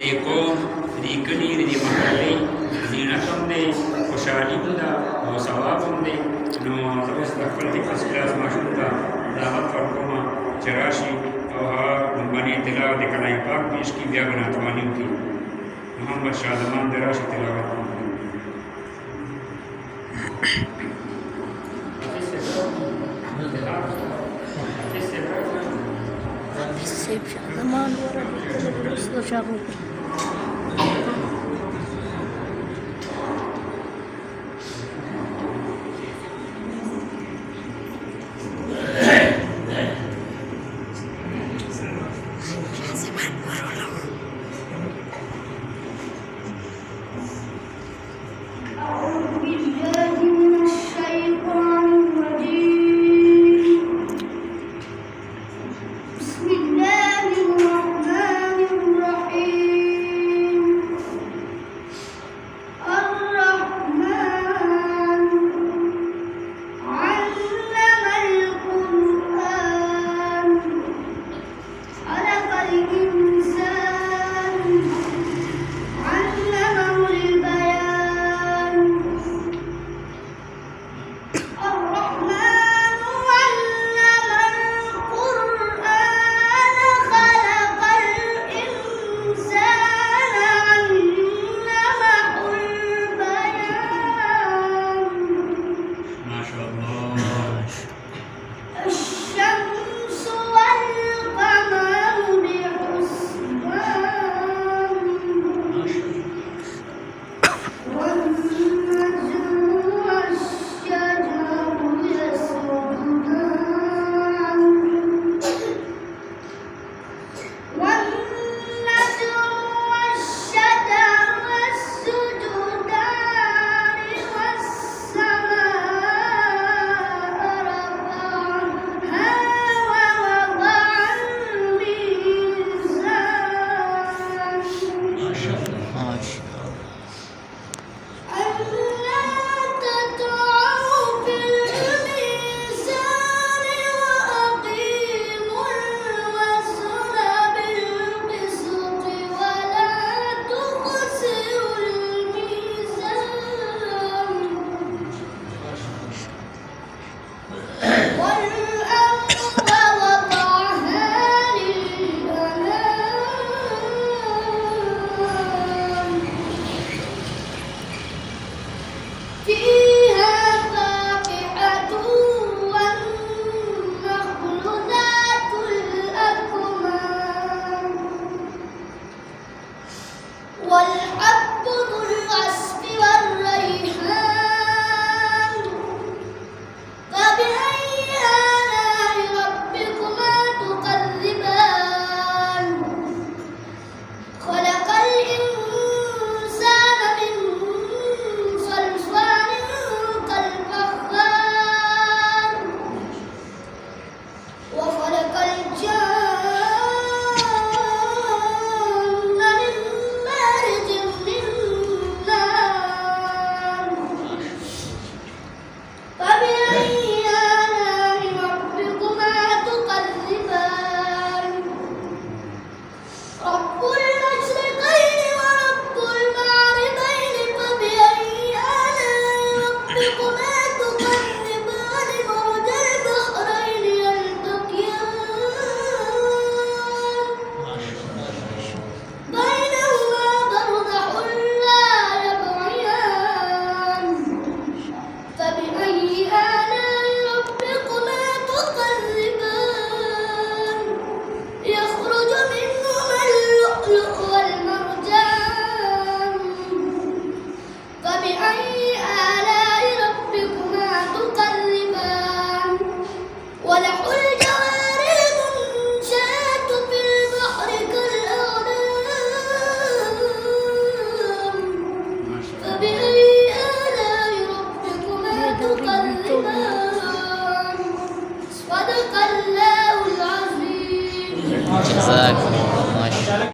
دی قوم دی کلی دی محلی زینت هم دی خوشحالي هم ده او ثواب هم دی نو زه اوس د خپل دې فرست کلاس ماشوم ته دعوت ورکوم چې راشي او هغه باندې تلاوت د کلام پاک پیش کړي بیا به نعتواني وکړي محمد شاه زمان دې راشي تلاوت وکړي سيب شاه زمان ورا وصلوا شافوا والحب ذو